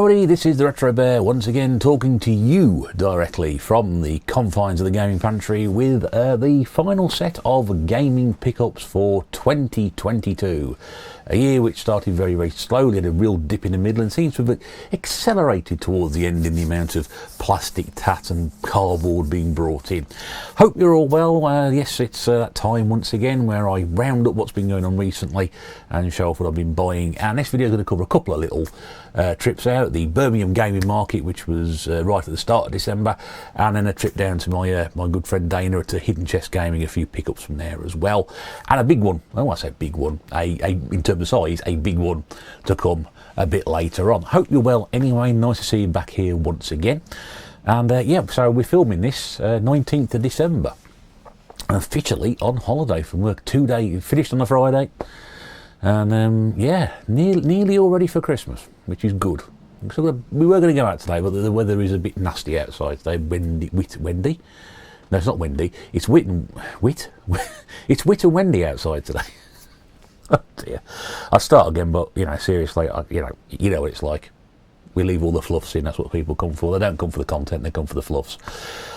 howdy, this is the Retro Bear once again talking to you directly from the confines of the Gaming Pantry with the final set of gaming pickups for 2022. A year which started very, very slowly, had a real dip in the middle and seems to have accelerated towards the end in the amount of plastic tat and cardboard being brought in. Hope you're all well. Yes, it's that time once again where I round up what's been going on recently and show off what I've been buying. And this video is going to cover a couple of little trips out, the Birmingham Gaming Market, which was right at the start of December, and then a trip down to my good friend Dana at Hidden Chest Gaming, a few pickups from there as well, and a big one. Oh, I say big one, in terms of size, a big one to come a bit later on. Hope you're well anyway. Nice to see you back here once again. And yeah, so we're filming this 19th of December. I'm officially on holiday from work. 2 days, finished on a Friday. And yeah, nearly all ready for Christmas, which is good. So we were going to go out today, but the weather is a bit nasty outside today. Windy? No, it's not windy. It's it's wit and windy outside today. Oh dear. I'll start again, but you know, seriously, you know what it's like. We leave all the fluffs in. That's what people come for. They don't come for the content. They come for the fluffs.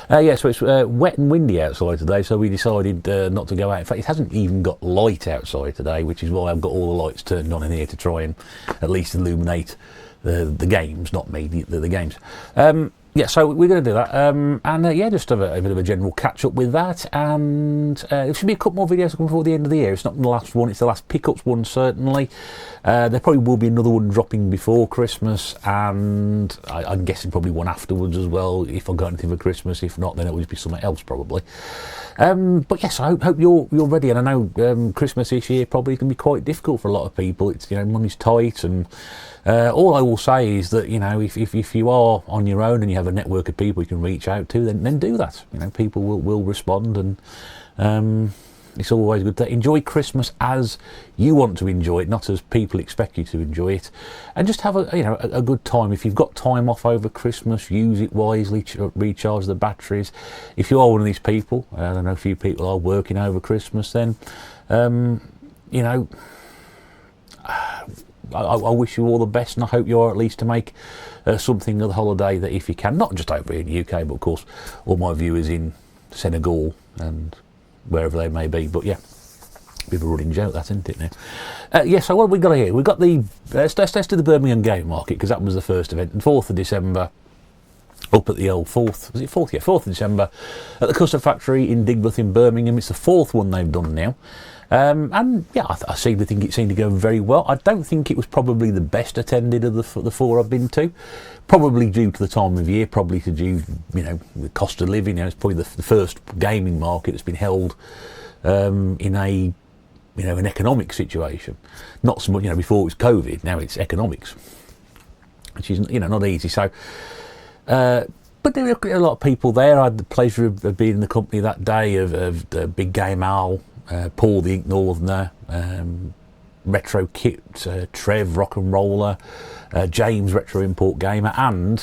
Yeah, so it's wet and windy outside today, so we decided not to go out. In fact, it hasn't even got light outside today, which is why I've got all the lights turned on in here to try and at least illuminate the games, not me, the games. Yeah, so we're going to do that, and yeah, just have a bit of a general catch up with that, and there should be a couple more videos coming before the end of the year. It's not the last one, it's the last pickups one, certainly. There probably will be another one dropping before Christmas, and I'm guessing probably one afterwards as well, if I've got anything for Christmas. If not, then it'll just be something else probably. But yes, I hope you're ready, and I know Christmas this year probably is going to be quite difficult for a lot of people. It's, you know, money's tight, and all I will say is that, you know, if you are on your own and you have a network of people you can reach out to, then do that. You know, people will respond, and it's always good to enjoy Christmas as you want to enjoy it, not as people expect you to enjoy it, and just have a good time. If you've got time off over Christmas, use it wisely, recharge the batteries. If you are one of these people, I know a few people are working over Christmas, then you know, I wish you all the best, and I hope you are at least to make something of the holiday, that if you can, not just over here in the UK, but of course all my viewers in Senegal and wherever they may be. But yeah, bit of a running joke that, isn't it now? Yeah, so what have we got here? We've got the let's do the Birmingham Gaming Market, because that was the first event, and 4th of December up at the old 4th, was it 4th? Yeah, 4th of December at the Custard Factory in Digbeth in Birmingham. It's the 4th one they've done now. And yeah, I seem to think it seemed to go very well. I don't think it was probably the best attended of the 4 I've been to, probably due to the time of year, probably to due, you know, the cost of living. You know, it's probably the first gaming market that's been held in a, you know, an economic situation. Not so much, you know, before it was COVID, now it's economics, which is, you know, not easy. So but there were a lot of people there. I had the pleasure of being in the company that day of Big Game Al, Paul the Ink Northerner, Retro Kit, Trev Rock and Roller, James Retro Import Gamer, and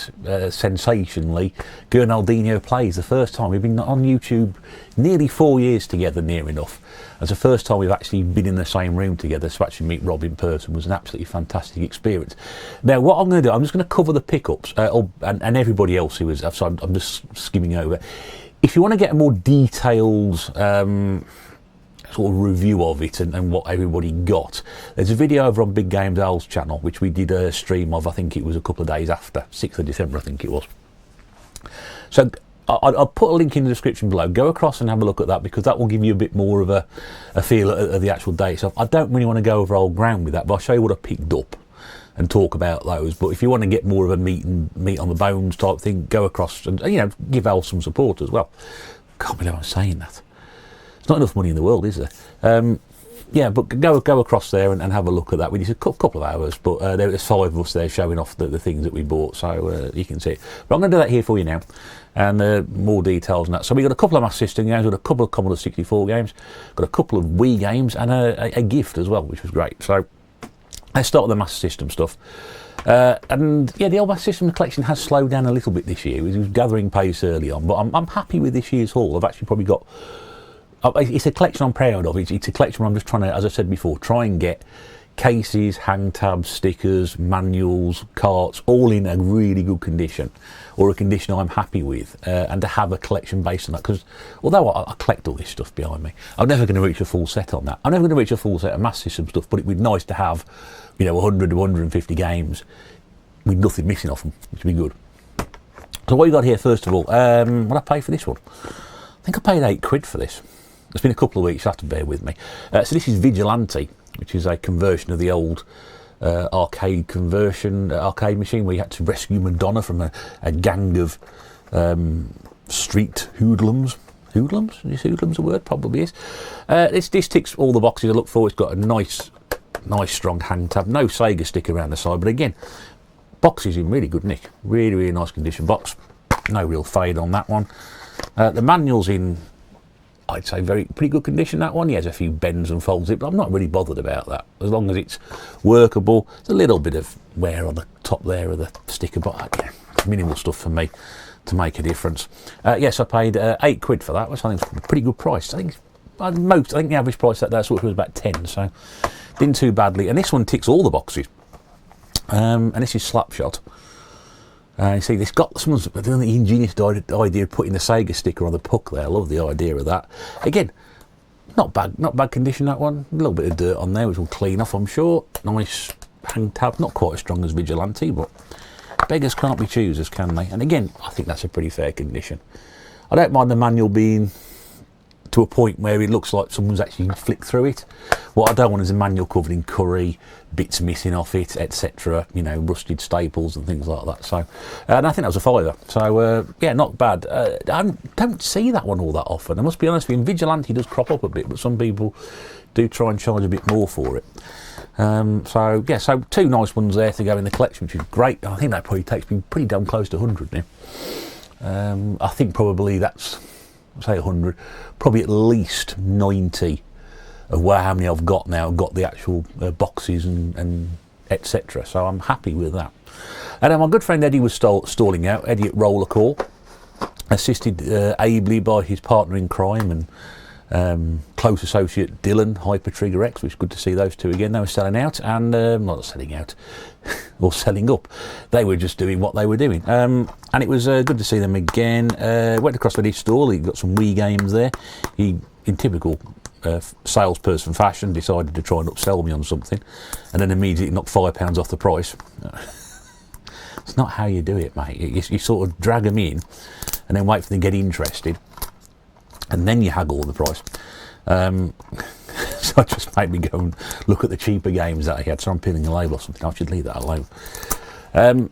sensationally Gernaldinho Plays. The first time we've been on YouTube nearly 4 years together, near enough. It's the first time we've actually been in the same room together, so actually meet Rob in person was an absolutely fantastic experience. Now what I'm going to do, I'm just going to cover the pickups and everybody else who was, so I'm just skimming over. If you want to get a more detailed sort of review of it and what everybody got, there's a video over on Big Games Al's channel, which we did a stream of. I think it was a couple of days after, 6th of December I think it was. So I'll put a link in the description below. Go across and have a look at that, because that will give you a bit more of a feel of the actual day itself. I don't really want to go over old ground with that, but I'll show you what I picked up and talk about those. But if you want to get more of a meat on the bones type thing, go across and, you know, give Al some support as well. Can't believe I'm saying that. There's not enough money in the world, is there? Yeah, but go across there and have a look at that. We did a couple of hours, but there's 5 of us there showing off the things that we bought, so you can see it. But I'm going to do that here for you now, and more details on that. So we got a couple of Master System games, we got a couple of Commodore 64 games, got a couple of Wii games, and a gift as well, which was great. So let's start with the Master System stuff. And yeah, the old Master System collection has slowed down a little bit this year. It was gathering pace early on, but I'm happy with this year's haul. I've actually probably got it's a collection I'm proud of. It's a collection where I'm just trying to, as I said before, try and get cases, hang tabs, stickers, manuals, carts, all in a really good condition, or a condition I'm happy with, and to have a collection based on that, because although I collect all this stuff behind me, I'm never going to reach a full set on that. I'm never going to reach a full set of Master System stuff, but it would be nice to have, you know, 100 to 150 games with nothing missing off them, which would be good. So what you got here, first of all, what I paid for this one? I think I paid £8 for this. It's been a couple of weeks, you have to bear with me. So this is Vigilante, which is a conversion of the old arcade machine where you had to rescue Madonna from a gang of street hoodlums. Hoodlums? Is hoodlums a word? Probably is. This ticks all the boxes I look for. It's got a nice strong hang tab. No Sega sticker around the side, but again, box is in really good nick. Really nice condition box. No real fade on that one. The manual's in, I'd say, pretty good condition, that one. He has a few bends and folds it, but I'm not really bothered about that. As long as it's workable. There's a little bit of wear on the top there of the sticker, but yeah, minimal stuff for me to make a difference. Yes, I paid £8 for that, which I think is a pretty good price. I think the average price that sort of was about 10, so didn't too badly. And this one ticks all the boxes. And this is Slapshot. You see, someone's doing the ingenious idea of putting the Sega sticker on the puck there. I love the idea of that. Again, not bad condition, that one. A little bit of dirt on there, which will clean off, I'm sure. Nice hang tab, not quite as strong as Vigilante, but beggars can't be choosers, can they? And again, I think that's a pretty fair condition. I don't mind the manual being to a point where it looks like someone's actually flicked through it. What I don't want is a manual covered in curry, bits missing off it, etc. You know, rusted staples and things like that. So, and I think that was a £5. So, yeah, not bad. I don't see that one all that often. I must be honest with you, Vigilante does crop up a bit, but some people do try and charge a bit more for it. So, yeah, so two nice ones there to go in the collection, which is great. I think that probably takes me pretty damn close to 100 now. I think probably that's, say 100, probably at least 90 of how many I've got now. I've got the actual boxes and etc. So I'm happy with that. And then my good friend Eddie was stalling out. Eddie at Rollercore, assisted ably by his partner in crime and close associate Dylan, Hyper Trigger X, which is good to see those two again. They were selling out, and not selling out, or selling up. They were just doing what they were doing. And it was good to see them again. Went across to his stall, he got some Wii games there. He, in typical salesperson fashion, decided to try and upsell me on something, and then immediately knocked £5 off the price. It's not how you do it, mate. You sort of drag them in, and then wait for them to get interested, and then you haggle the price. So it just made me go and look at the cheaper games that he had. So I'm peeling a label or something. I should leave that alone. And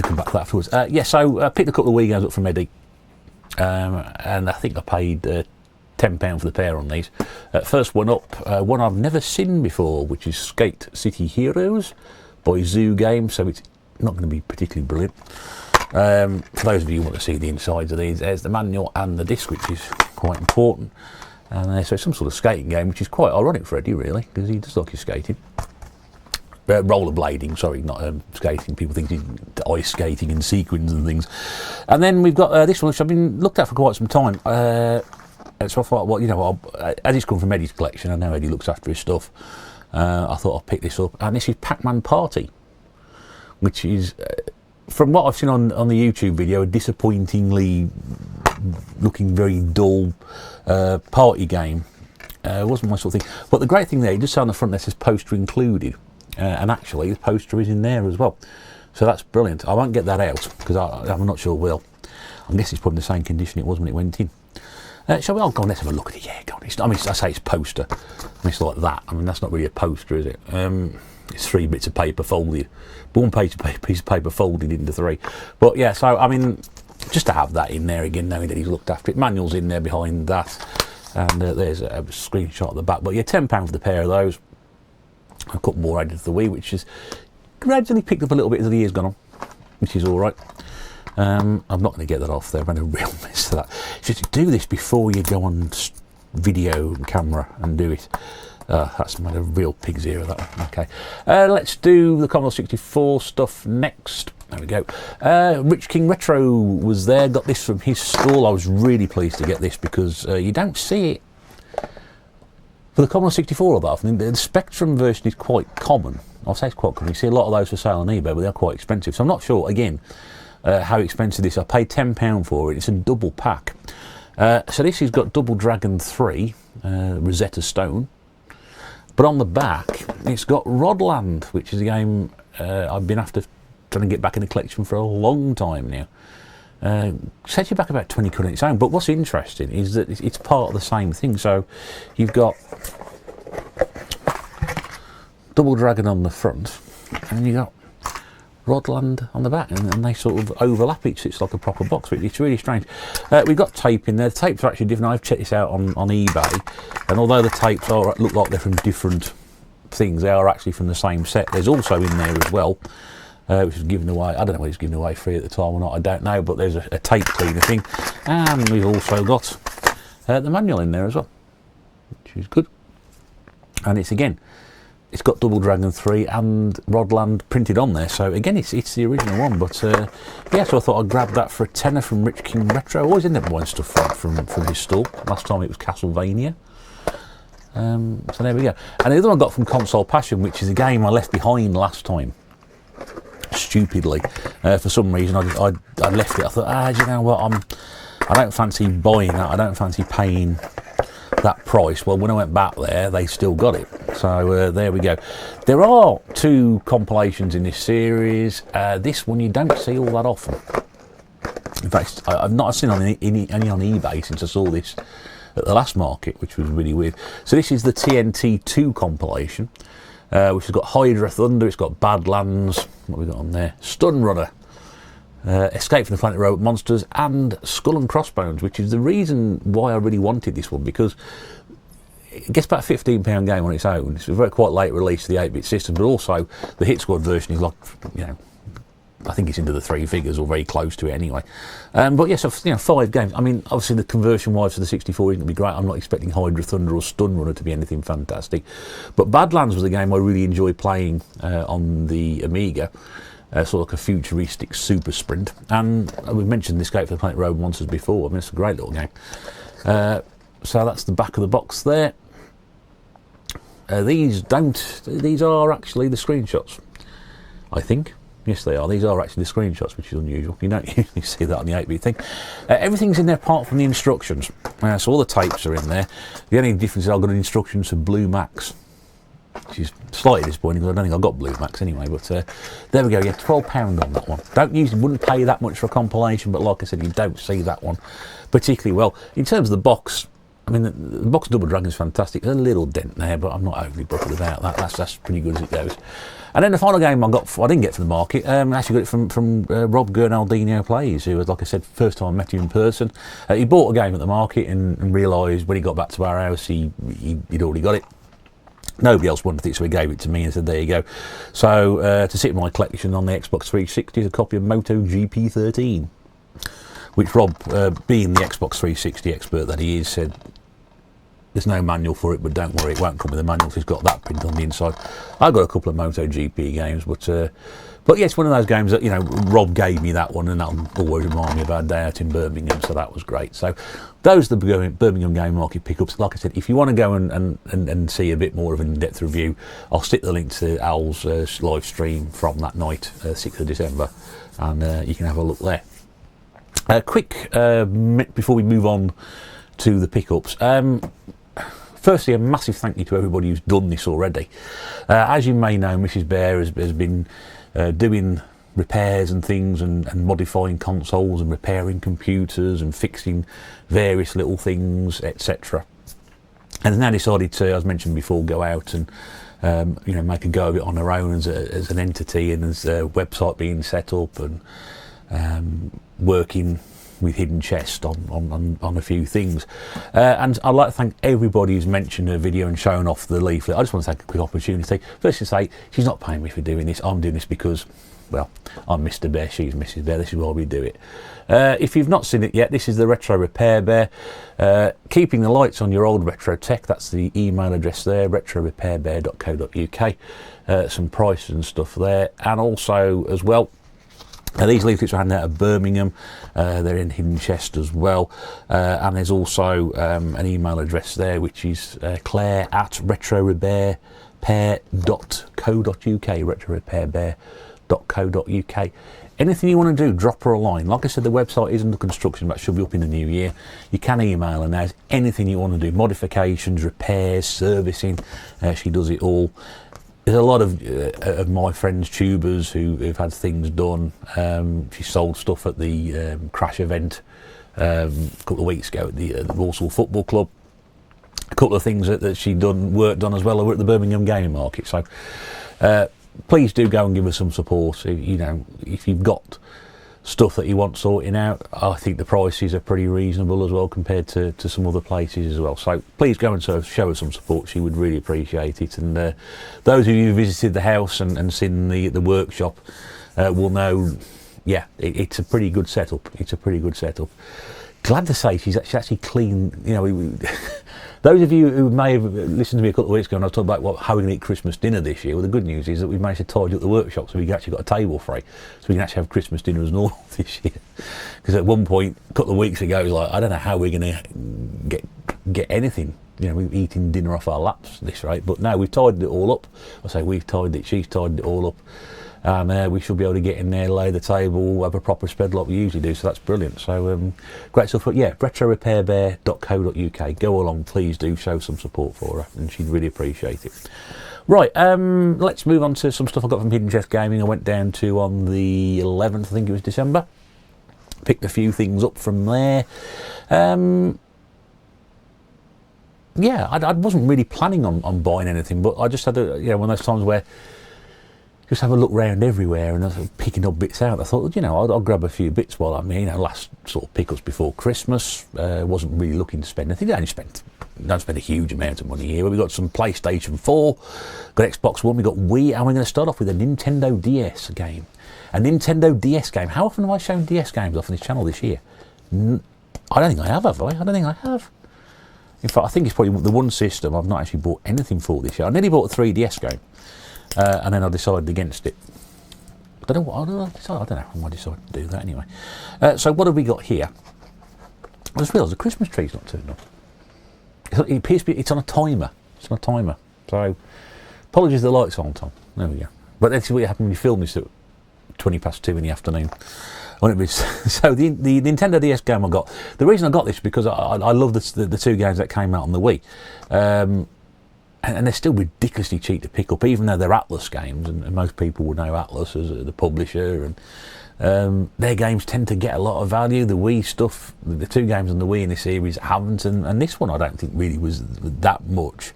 come back to that afterwards. Yeah, so I picked a couple of Wii games up from Eddie, and I think I paid £10 for the pair on these. First one up, one I've never seen before, which is Skate City Heroes by Zoo Games. So it's not going to be particularly brilliant. For those of you who want to see the insides of these, there's the manual and the disc, which is quite important. And so it's some sort of skating game, which is quite ironic for Eddie, really, because he does like his skating. Rollerblading, sorry, not skating. People think he's ice skating and sequins and things. And then we've got this one, which I've been looked at for quite some time. And so I thought, well, you know, as it's come from Eddie's collection, I know Eddie looks after his stuff. I thought I'll pick this up. And this is Pac-Man Party, which is, from what I've seen on the YouTube video, a disappointingly looking very dull party game. It wasn't my sort of thing. But the great thing there, you just say on the front there says poster included. And actually, the poster is in there as well. So that's brilliant. I won't get that out, because I'm not sure will. I guess it's probably the same condition it was when it went in. Shall we? Go on, let's have a look at it. Yeah, go on. I mean, I say it's poster. I mean, it's like that. I mean, that's not really a poster, is it? It's 3 bits of paper folded. One piece of paper folded into 3. But yeah, so, I mean, just to have that in there again, knowing that he's looked after it. Manual's in there behind that. And there's a screenshot at the back. But yeah, £10 for the pair of those. A couple more added to the Wii, which has gradually picked up a little bit as the year's gone on, which is all right. I'm not going to get that off there. I've made a real mess of that. Just do this before you go on video and camera and do it. That's made a real pig's ear of that one. Okay, let's do the Commodore 64 stuff next. There we go. Rich King Retro was there. Got this from his stall. I was really pleased to get this because you don't see it For the Commodore 64 although, I think the Spectrum version is quite common. I'll say it's quite common. You see a lot of those for sale on eBay, but they're quite expensive. So I'm not sure, again, how expensive this is. I paid £10 for it. It's a double pack. So this has got Double Dragon 3, Rosetta Stone. But on the back, it's got Rodland, which is a game I've been after trying to get back in the collection for a long time now. Sets you back about 20 quid on its own. But what's interesting is that it's part of the same thing. So you've got Double Dragon on the front, and you've got Rodland on the back, and they sort of overlap each. It's like a proper box, but it's really strange. We've got tape in there. The tapes are actually different. I've checked this out on eBay, and although the tapes look like they're from different things, they are actually from the same set. There's also in there as well, which was given away. I don't know whether it's given away free at the time or not. I don't know, but there's a tape cleaner thing, and we've also got the manual in there as well, which is good. And it's got Double Dragon 3 and Rodland printed on there, so again it's the original one. But yeah, so I thought I'd grab that for a tenner from Rich King Retro. I always end up buying stuff from his store. Last time it was Castlevania. So there we go. And the other one I got from Console Passion, which is a game I left behind last time, stupidly. For some reason I left it. I thought, do you know what, I don't fancy buying that, I don't fancy paying that price. Well, when I went back there, they still got it. So there we go. There are 2 compilations in this series. This one you don't see all that often. In fact, I've not seen any on eBay since I saw this at the last market, which was really weird. So this is the TNT 2 compilation, which has got Hydra Thunder, it's got Badlands, what have we got on there? Stun Runner, Escape from the Planet Robot Monsters, and Skull and Crossbones, which is the reason why I really wanted this one, because it gets about a £15 game on its own. It's a very quite late release to the 8-bit system, but also the Hit Squad version is like, I think it's into the 3 figures or very close to it anyway. But yeah, so 5 games. I mean, obviously the conversion wise for the 64 isn't going to be great. I'm not expecting Hydra Thunder or Stun Runner to be anything fantastic. But Badlands was a game I really enjoyed playing on the Amiga. Sort of like a futuristic super sprint. And we've mentioned Escape from the Planet Robot Monsters before. I mean, it's a great little game. So that's the back of the box there. These are actually the screenshots, I think. Yes, they are. These are actually the screenshots, which is unusual. You don't usually see that on the 8-bit thing. Everything's in there apart from the instructions. So all the tapes are in there. The only difference is I've got instructions for Blue Max, which is slightly disappointing because I don't think I've got Blue Max anyway. But there we go. Yeah, £12 on that one. Wouldn't pay that much for a compilation, but like I said, you don't see that one particularly well. In terms of the box, I mean, the box of Double Dragon is fantastic. There's a little dent there, but I'm not overly bothered about that. That's pretty good as it goes. And then the final game I didn't get from the market. I actually got it from Rob Gernaldino Plays, who was, like I said, first time I met him in person. He bought a game at the market and realised when he got back to our house he'd already got it. Nobody else wanted it, so he gave it to me and said, there you go. So to sit in my collection on the Xbox 360 is a copy of MotoGP 13, which Rob, being the Xbox 360 expert that he is, said, there's no manual for it, but don't worry, it won't come with a manual. He's got that print on the inside. I've got a couple of MotoGP games, but yeah, it's one of those games that, Rob gave me that one, and that'll always remind me about a day out in Birmingham, so that was great. So those are the Birmingham Gaming Market pickups. Like I said, if you want to go and see a bit more of an in-depth review, I'll stick the link to Al's live stream from that night, 6th of December, and you can have a look there. Quick, before we move on to the pickups, firstly, a massive thank you to everybody who's done this already. As you may know, Mrs. Bear has been doing repairs and things and modifying consoles and repairing computers and fixing various little things, etc. And has now decided to, as mentioned before, go out and make a go of it on her own as an entity, and as a website being set up and working with Hidden Chest on a few things. And I'd like to thank everybody who's mentioned her video and shown off the leaflet. I just want to take a quick opportunity. First to say, she's not paying me for doing this. I'm doing this because, well, I'm Mr. Bear, she's Mrs. Bear. This is why we do it. If you've not seen it yet, this is the Retro Repair Bear. Keeping the lights on your old retro tech, that's the email address there, retrorepairbear.co.uk. Some prices and stuff there. And also, as well, These leaflets are handed out at Birmingham. They're in hidden chest as well, and there's also an email address there, which is claire@retrorepairbear.co.uk, retrorepairbear.co.uk. Anything you want to do, drop her a line. Like I said, the website is under construction, but should be up in the new year. You can email her now. Anything you want to do, modifications, repairs, servicing, she does it all. There's a lot of my friends, tubers, who've had things done. She sold stuff at the crash event a couple of weeks ago at the Walsall Football Club. A couple of things that she'd worked on as well over at the Birmingham Gaming Market. So please do go and give us some support. You know, if you've got stuff that you want sorting out, I think the prices are pretty reasonable as well compared to some other places as well. So please go and show us some support. She would really appreciate it. And those of you who visited the house and seen the workshop will know, yeah, it's a pretty good setup. It's a pretty good setup. Glad to say she's actually clean. You know, those of you who may have listened to me a couple of weeks ago and I was talking about how we're going to eat Christmas dinner this year, well, the good news is that we've managed to tidy up the workshop so we've actually got a table free, so we can actually have Christmas dinner as normal this year. Because at one point, a couple of weeks ago, it was like, I don't know how we're going to get anything. You know, we're eating dinner off our laps at this rate, but no, we've tidied it all up. I say we've tidied it, she's tidied it all up. And we should be able to get in there, lay the table, have a proper spread like we usually do, so that's brilliant. So great stuff. Yeah, retrorepairbear.co.uk. Go along, please do show some support for her, and she'd really appreciate it. Right, let's move on to some stuff I got from Hidden Chest Gaming. I went down to on the 11th, I think it was December. Picked a few things up from there. Yeah, I wasn't really planning on buying anything, but I just had one of those times where just have a look round everywhere and I was picking up bits out. I thought, you know, I'll grab a few bits while I'm here. You know, last sort of pickups before Christmas. Wasn't really looking to spend anything. I don't spend a huge amount of money here. But we got some PlayStation 4, got Xbox One, we got Wii, and we're going to start off with a Nintendo DS game. A Nintendo DS game. How often have I shown DS games off on this channel this year? I don't think I have I? I don't think I have. In fact, I think it's probably the one system I've not actually bought anything for this year. I nearly bought a 3DS game. And then I decided against it. I don't know what I decided. I don't know why I decided to do that anyway. So what have we got here? I just realised the Christmas tree's not turned on. It appears to be. It's on a timer. It's on a timer. So apologies, the lights aren't on. There we go. But that's what happened when you film this at 2:20 in the afternoon. So the Nintendo DS game I got. The reason I got this is because I love the two games that came out on the Wii. And they're still ridiculously cheap to pick up, even though they're Atlas games, and most people will know Atlas as the publisher, and their games tend to get a lot of value. The Wii stuff, the two games on the Wii in this series haven't, and this one I don't think really was that much.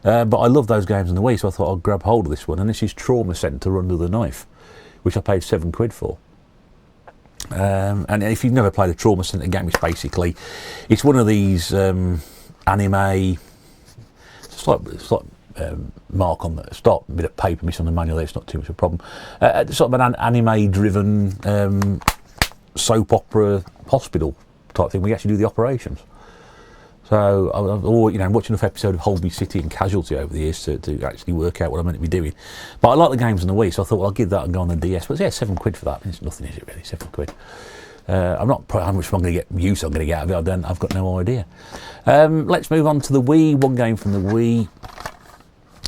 But I love those games on the Wii, so I thought I'd grab hold of this one, and this is Trauma Centre Under the Knife, which I paid £7 for. And if you've never played a Trauma Centre game, it's one of these anime. It's like mark on the stop, a bit of paper missing on the manual there, it's not too much of a problem. Sort of an anime-driven soap opera hospital type thing. We actually do the operations. So I've watched enough episodes of Holby City and Casualty over the years to actually work out what I'm meant to be doing. But I like the games on the Wii, so I thought, well, I'll give that and go on the DS. But yeah, £7 for that. It's nothing, is it really? £7. I'm not how much I'm going to get use I'm going to get out of it. I've got no idea. Let's move on to the Wii. One game from the Wii.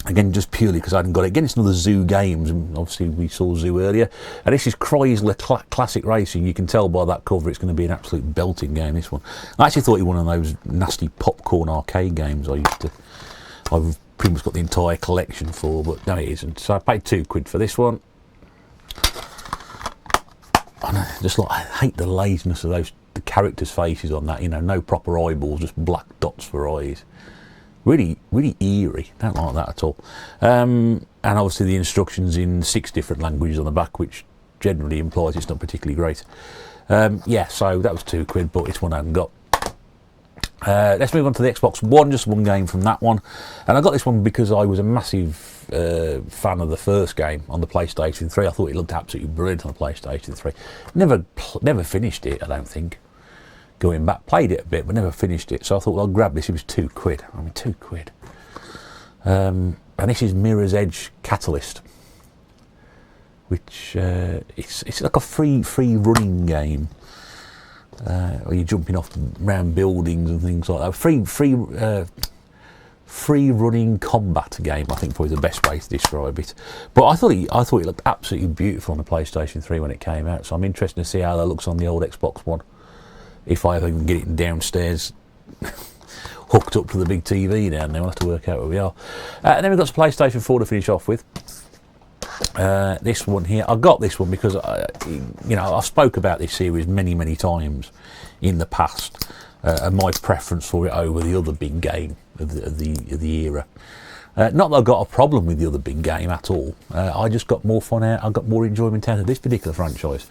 Again, just purely because I hadn't got it. Again, it's another Zoo Games, and obviously we saw Zoo earlier. And this is Chrysler Classic Racing. You can tell by that cover it's going to be an absolute belting game, this one. I actually thought it was one of those nasty popcorn arcade games I've pretty much got the entire collection for, but no, it isn't. So I paid £2 for this one. I hate the laziness of the characters' faces on that. You know, no proper eyeballs, just black dots for eyes. Really, really eerie. Don't like that at all. And obviously the instructions in 6 different languages on the back, which generally implies it's not particularly great. Yeah, so that was £2, but it's one I haven't got. Let's move on to the Xbox One, just one game from that one. And I got this one because I was a massive fan of the first game on the PlayStation 3. I thought it looked absolutely brilliant on the PlayStation 3. Never finished it, I don't think. Going back, played it a bit, but never finished it. So I thought, well, I'll grab this. It was £2. I mean, £2. And this is Mirror's Edge Catalyst, which it's like a free running game, where you're jumping off around buildings and things like that. Free running combat game, I think, probably the best way to describe it. But I thought it looked absolutely beautiful on the PlayStation 3 when it came out. So I'm interested to see how that looks on the old Xbox One, if I ever can get it downstairs, hooked up to the big TV down there. We'll have to work out where we are. And then we've got some PlayStation 4 to finish off with. This one here, I got this one because I've spoke about this series many times in the past, and my preference for it over the other big game of the era. Not that I've got a problem with the other big game at all. I just got more fun out. I got more enjoyment out of this particular franchise,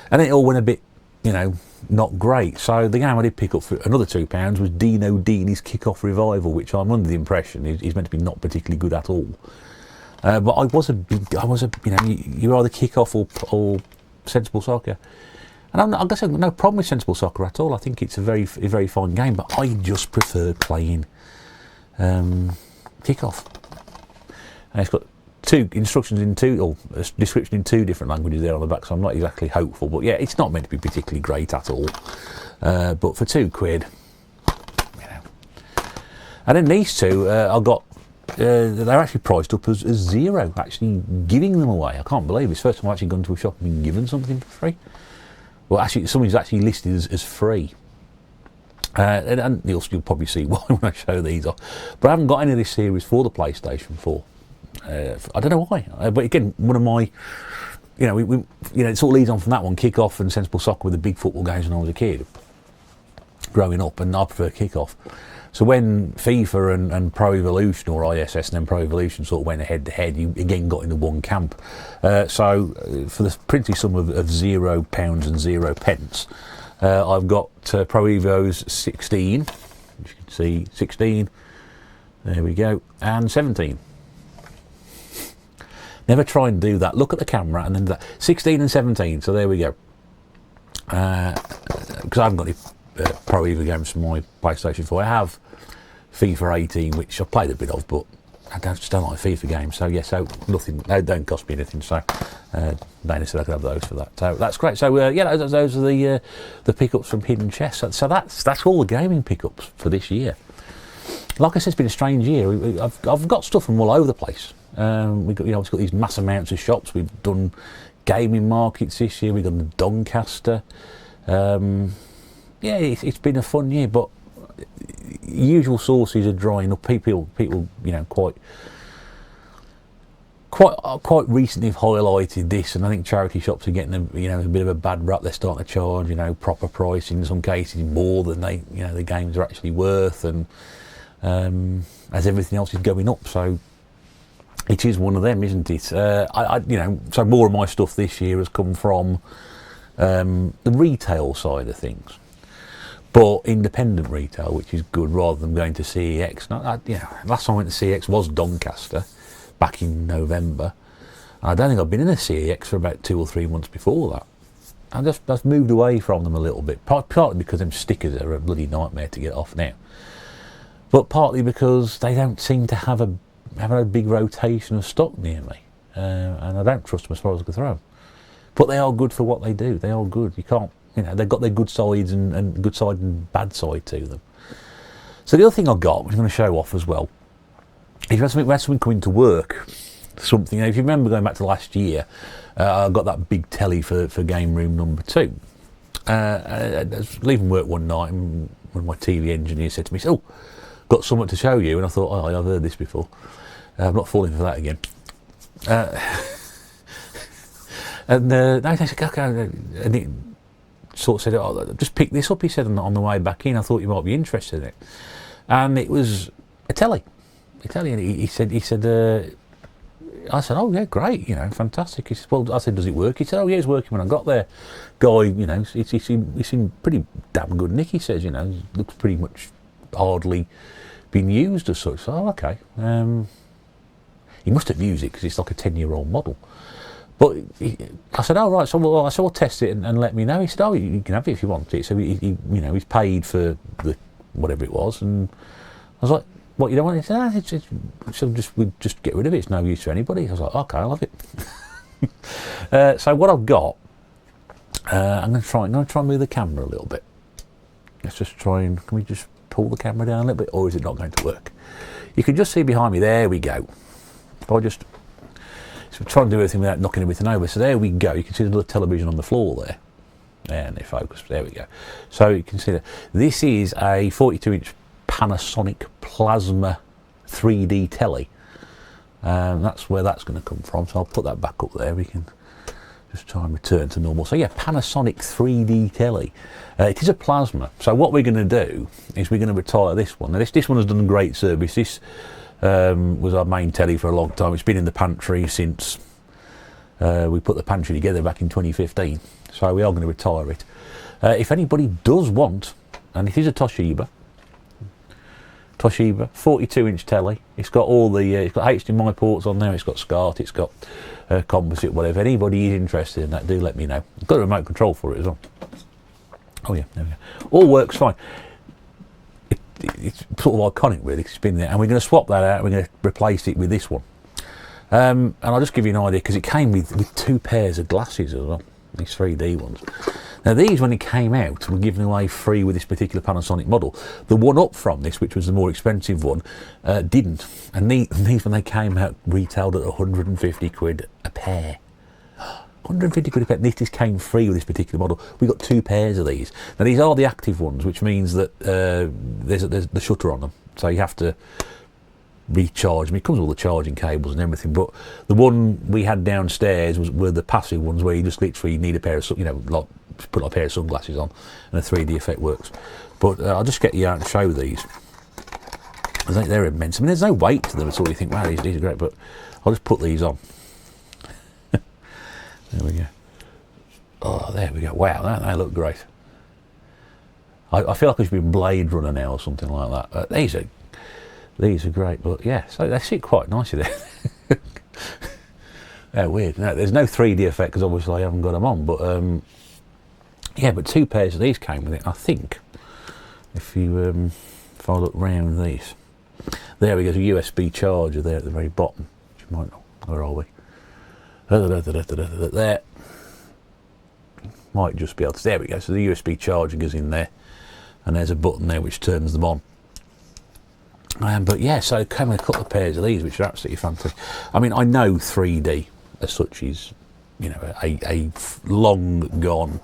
and it all went a bit, not great. So the game I did pick up for another £2 was Dino Dini's Kick-Off Revival, which I'm under the impression is meant to be not particularly good at all. But I was a you're either Kick-Off or Sensible Soccer. And I guess I've got no problem with Sensible Soccer at all. I think it's a very fun game, but I just prefer playing Kick-Off. And it's got two instructions or a description in 2 different languages there on the back, so I'm not exactly hopeful. But yeah, it's not meant to be particularly great at all. But for £2, And then these two, I got. They're actually priced up as zero. Actually, giving them away. I can't believe it's the first time I've actually gone to a shop and been given something for free. Well, actually, something's actually listed as free. And you'll probably see why when I show these off. But I haven't got any of this series for the PlayStation 4. I don't know why. But again, one of my, it sort of leads on from that one. Kick-Off and Sensible Soccer were the big football games when I was a kid, growing up, and I prefer Kick-Off. So when FIFA and Pro Evolution, or ISS and then Pro Evolution, sort of went head to head, you again got into one camp. So for the princely sum of £0 and 0 pence, I've got Pro Evo's 16, as you can see, 16, there we go, and 17. Never try and do that. Look at the camera and then that. 16 and 17, so there we go. Because I haven't got any Pro Evo games for my PlayStation 4. I have FIFA 18, which I've played a bit of, but I just don't like FIFA games. So yeah, so nothing. They don't cost me anything. So Dana said I could have those for that. So that's great. So yeah, those are the pickups from Hidden Chests. So that's all the gaming pickups for this year. Like I said, it's been a strange year. I've got stuff from all over the place. We've got these mass amounts of shops. We've done gaming markets this year. We've done the Doncaster. Yeah, it's been a fun year, but usual sources are drying up. People, quite recently have highlighted this, and I think charity shops are getting a bit of a bad rap. They're starting to charge, proper pricing, in some cases more than the games are actually worth, and as everything else is going up, so it is one of them, isn't it? So more of my stuff this year has come from the retail side of things. But independent retail, which is good, rather than going to CEX. Last time I went to CEX was Doncaster, back in November. And I don't think I've been in a CEX for about 2 or 3 months before that. I've moved away from them a little bit, partly because them stickers are a bloody nightmare to get off now. But partly because they don't seem to have a big rotation of stock near me. And I don't trust them as far as I can throw them. But they are good for what they do. They are good. You can't. They've got their good sides and good side and bad side to them. So the other thing I got, which I'm going to show off as well, is we had something coming to work. Something, if you remember going back to last year, I got that big telly for game room number 2. I was leaving work one night, and one of my TV engineers said to me, "Oh, got something to show you." And I thought, "Oh, I've heard this before. I'm not falling for that again." And they said, "Okay," and it sort of said, "Oh, just pick this up," he said, on the way back in. I thought you might be interested in it. And it was a telly. And he said, I said, "Oh yeah, great, fantastic." He said, "Well," I said, "Does it work?" He said, "Oh yeah, it's working when I got there." Guy, he seemed pretty damn good nick, he says, looks pretty much hardly been used as such. So, okay. He must have used it because it's like a 10-year-old model. But I said, "Oh right, so I'll test it and let me know." He said, "Oh, you can have it if you want it." So he's paid for the whatever it was, and I was like, "What, you don't want it?" He said, "We just get rid of it. It's no use to anybody." I was like, "Okay, I'll have it." So what I've got, I'm going to try and move the camera a little bit. Let's just try and, can we just pull the camera down a little bit, or is it not going to work? You can just see behind me, there we go. If I just, so try and do everything without knocking everything over. So there we go, you can see the little television on the floor there. And they focus, there we go. So you can see that this is a 42-inch Panasonic Plasma 3D telly. That's where that's going to come from, so I'll put that back up there. We can just try and return to normal. So yeah, Panasonic 3D telly. It is a plasma. So what we're going to do is we're going to retire this one. Now this one has done great service. This was our main telly for a long time. It's been in the pantry since we put the pantry together back in 2015. So we are going to retire it. If anybody does want, and it is a Toshiba 42-inch telly. It's got all the it's got HDMI ports on there. It's got SCART. It's got composite. Whatever. Anybody is interested in that, do let me know. I've got a remote control for it as well. Oh yeah, there we go. All works fine. It's sort of iconic, really. 'Cause it's been there, and we're going to swap that out. We're going to replace it with this one. And I'll just give you an idea because it came with 2 pairs of glasses as well. These 3D ones. Now these, when it came out, were given away free with this particular Panasonic model. The one up from this, which was the more expensive one, didn't. And these, when they came out, retailed at 150 quid a pair. 150 quid a pair. This came free with this particular model. We got 2 pairs of these. Now these are the active ones, which means that there's the shutter on them, so you have to recharge. I mean, it comes with all the charging cables and everything, but the one we had downstairs were the passive ones, where you just literally need a pair of, like put a pair of sunglasses on and a 3D effect works. But I'll just get you out and show these. I think they're immense. I mean, there's no weight to them at all. You think, wow, these are great, but I'll just put these on. There we go. Oh, there we go. Wow, they look great. I feel like I should be Blade Runner now or something like that. These are great, but yeah, so they sit quite nicely there. They're weird. No, there's no 3D effect because obviously I haven't got them on, but yeah, but 2 pairs of these came with it. I think if I look round these, there we go. There's a USB charger there at the very bottom. Which you might not. Where are we? There. Might just be able to. There we go. So the USB charger goes in there, and there's a button there which turns them on. But yeah, so it came with a couple of pairs of these, which are absolutely fantastic. I mean, I know 3D as such is, a long gone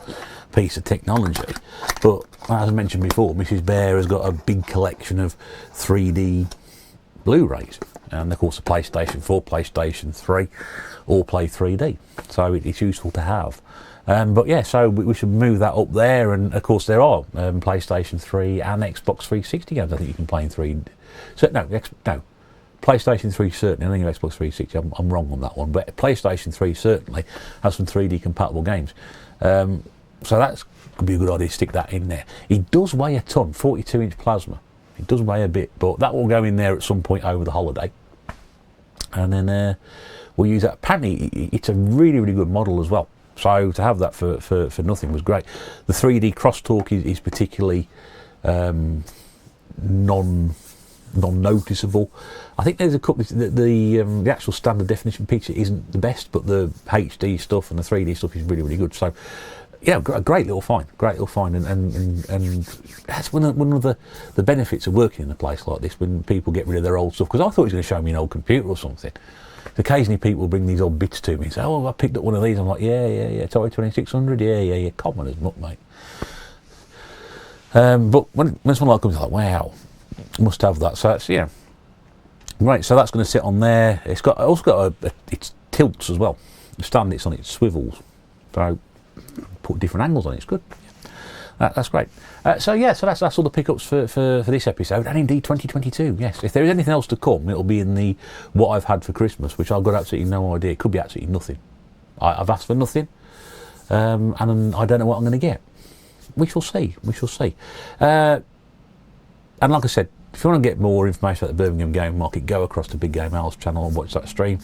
piece of technology, but as I mentioned before, Mrs. Bear has got a big collection of 3D Blu-rays, and of course the PlayStation 4, PlayStation 3 all play 3D, so it's useful to have. But yeah, so we should move that up there, and of course there are PlayStation 3 and Xbox 360 games I think you can play in 3D. So no, PlayStation 3 certainly. I think Xbox 360. I'm wrong on that one, but PlayStation 3 certainly has some 3D compatible games. So that could be a good idea to stick that in there. It does weigh a ton, 42-inch plasma. It does weigh a bit, but that will go in there at some point over the holiday, and then we'll use that. Apparently, it's a really, really good model as well. So to have that for nothing was great. The 3D crosstalk is particularly non-noticeable. I think there's a couple. The actual standard definition picture isn't the best, but the HD stuff and the 3D stuff is really, really good. So yeah, a great little find, and that's one of the benefits of working in a place like this, when people get rid of their old stuff. Because I thought he was going to show me an old computer or something. Occasionally people bring these old bits to me and say, oh, I picked up one of these. I'm like, yeah, Atari 2600, yeah, common as muck, mate. But when someone like comes, I'm like, wow, must have that. So that's, yeah, right. So that's going to sit on there. It's also got it tilts as well. The stand it's on, it swivels. So put different angles on it. It's good. That's great. So yeah, so that's all the pickups for this episode, and indeed 2022. Yes, if there is anything else to come, it'll be in the what I've had for Christmas, which I've got absolutely no idea. It could be absolutely nothing. I've asked for nothing, and I don't know what I'm going to get. We shall see. And like I said, if you want to get more information about the Birmingham Gaming Market, go across to Big Game Al's channel and watch that stream.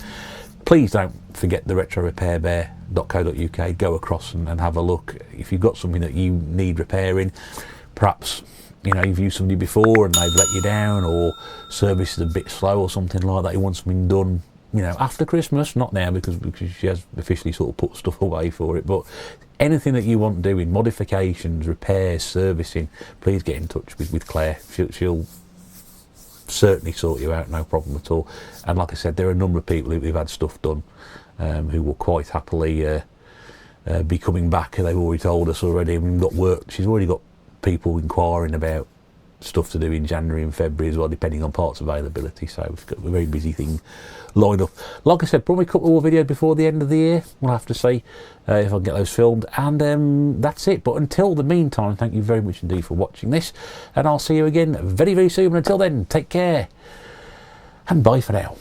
Please don't forget the retrorepairbear.co.uk. Go across and have a look. If you've got something that you need repairing, perhaps you've used somebody before and they've let you down, or service is a bit slow or something like that, you want something done you know, after Christmas, not now because she has officially sort of put stuff away for it, but anything that you want doing, modifications, repairs, servicing, please get in touch with Claire. She'll certainly sort you out, no problem at all. And like I said, there are a number of people who've had stuff done who will quite happily be coming back. They've already told us already. We've got work. She's already got people inquiring about stuff to do in January and February as well, depending on parts availability. So we've got a very busy thing lined up. Like I said, probably a couple more videos before the end of the year. We'll have to see if I can get those filmed. And that's it. But until the meantime, thank you very much indeed for watching this. And I'll see you again very, very soon. Until then, take care. And bye for now.